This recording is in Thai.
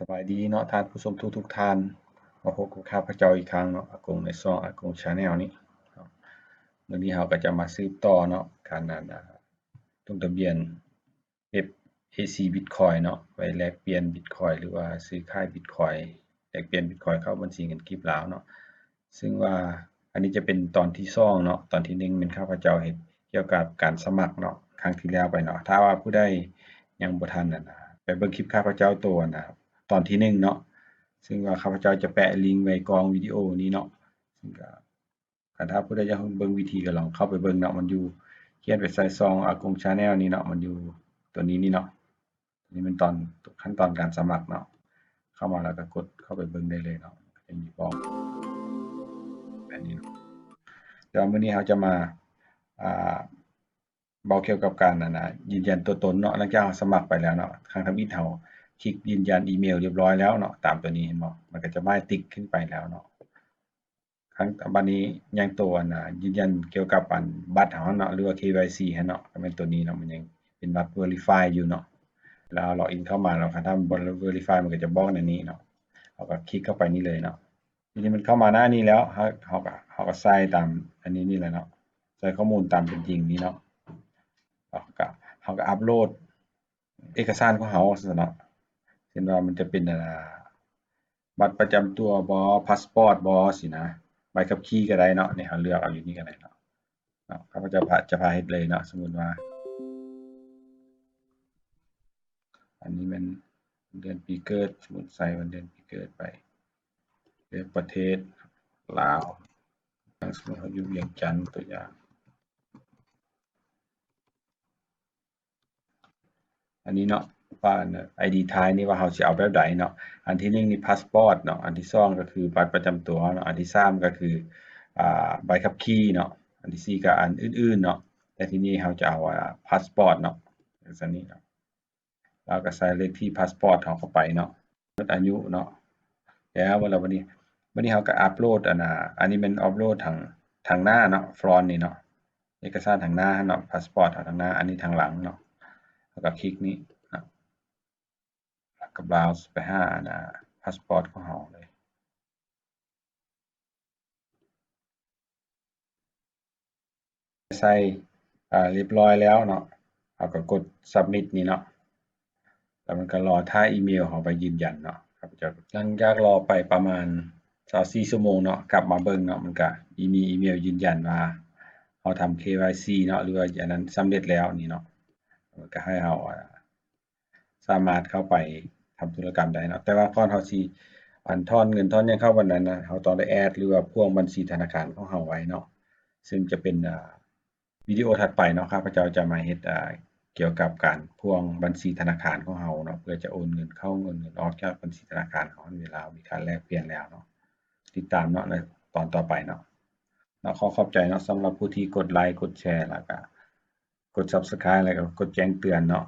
สบายดีเนาะท่านผู้ชมทุกท่านมาพบกับข้าพเจ้าอีกครั้งเนาะอากงในช่องอากงชาแนลนี้วันนี้เราก็จะมาสืบต่อเนาะการลงทะเบียน FAC Bitcoin เนาะไว้แลกเปลี่ยน Bitcoin หรือว่าซื้อขาย Bitcoin แลกเปลี่ยน Bitcoin เข้าบัญชีเงินกีบลาวเนาะซึ่งว่าอันนี้จะเป็นตอนที่2เนาะตอนที่1เป็นข้าพเจ้าเฮ็ดเกี่ยวกับการสมัครเนาะครั้งที่แล้วไปเนาะถ้าว่าผู้ใดยังบ่ทันไปเบิ่งคลิปข้าพเจ้าตัวตอนที่1เนาะซึ่งว่าข้าพเจ้าจะแปะลิงก์ไว้กองวิดีโอนี้เนาะซึ่งก็ถ้าผู้ใดอยากเบิ่งวิธีก็ลองเข้าไปเบิ่งเนาะมันอยู่เขียนไว้ใส่ซองอากง Channel นี่เนาะมันอยู่ตัวนี้เนาะนี่มันตอนขั้นตอนการสมัครเนาะเข้ามาแล้วก็กดเข้าไปเบิ่งได้เลยเนาะจะมีบอกแบบนี้เนาะเดี๋ยวมื้อนี้เราจะมาเว้าเกี่ยวกับการยืนยันตัวตนเนาะหลังจากเราสมัครไปแล้วเนาะทางทำอิฐเราคลิกยืนยันอีเมลเรียบร้อยแล้วเนาะตามตัวนี้เห็นบ่มันก็จะป้ายติ๊กขึ้นไปแล้วเนาะบัดนี้ยังตัวยืนยันเกี่ยวกับบัตรเราเนาะหรือว่า KYC ให้เนาะก็เป็นตัวนี้เนาะมันยังเป็นบัตร Verify อยู่เนาะแล้วล็อกอินเข้ามาแล้วถ้าบ่ Verify มันก็จะบอกในนี้เนาะเราก็คลิกเข้าไปนี่เลยเนาะทีนี้มันเข้ามาหน้านี้แล้วเราก็ใส่ตามอันนี้นี่แหละเนาะใส่ข้อมูลตามเป็นจริงนี่เนาะเราก็อัปโหลดเอกสารของเราซั่นเนาะเช่นว่ามันจะเป็นบัตรประจำตัวบ่พาสปอร์ตบ่สินะใบขับขี่ก็ได้เนาะนี่เราเลือกเอาอยู่นี่ก็ได้เนาะข้าพเจ้าจะพาเฮ็ดเลยเนาะสมมุติว่าอันนี้มันเดือนปีเกิดสมมุติใส่วันเดือนปีเกิดไปเลือกประเทศลาวสมมุติเราอยู่เวียงจันทน์ตัวอย่างอันนี้เนาะว่าID ท้ายนี่ว่าเราสิเอาแบบใดเนาะอันที่1นี่พาสปอร์ตเนาะอันที่2ก็คือบัตรประจำตัวเนาะอันที่3ก็คือใบขับขี่เนาะอันที่4ก็อันอื่นๆเนาะแต่ที่นี้เราจะเอาพาสปอร์ตเนาะจังซั่นนี้เนาะเราก็ใส่เลขที่พาสปอร์ตเราเข้าไปเนาะหมดอายุเนาะแล้ววันนี้เราก็อัปโหลดอันนี้มันอัปโหลดทางหน้าเนาะฟรอนต์นี่เนาะเอกสารทางหน้าเนาะพาสปอร์ตทางหน้าอันนี้ทางหลังเนาะแล้วก็คลิกนี้แล้วก็ browse ไปหาพาสปอร์ตของเราเลยใส่เรียบร้อยแล้วเนาะเราก็กด submit นี่เนาะแล้วมันก็รอท่าอีเมลเราไปยืนยันเนาะครับจะหลังจากรอไปประมาณ24ชั่วโมงเนาะกลับมาเบิ่งเนาะมันก็มีอีเมลยืนยันว่าเราทำ KYC เนาะหรือว่าอันนั้นสำเร็จแล้วนี่เนาะมันก็ให้เราสามารถเข้าไปทำธุรกรรมได้เนาะแต่ว่าก่อนเราสิถอนเงินถอนหยังเข้าวันนั้นเราต้องได้แอดหรือว่าพ่วงบัญชีธนาคารของเราไว้เนาะซึ่งจะเป็นวิดีโอถัดไปเนาะข้าพเจ้าจะมาเฮ็ดเกี่ยวกับการพ่วงบัญชีธนาคารของเราเนาะเพื่อจะโอนเงินเข้าโอนเงินออกจากบัญชีธนาคารของเวลามีการแลกเปลี่ยนแล้วเนาะติดตามเนาะในตอนต่อไปเนาะขอขอบใจเนาะสำหรับผู้ที่กดไลค์กดแชร์แล้วก็กด Subscribe แล้วก็กดแจ้งเตือนเนาะ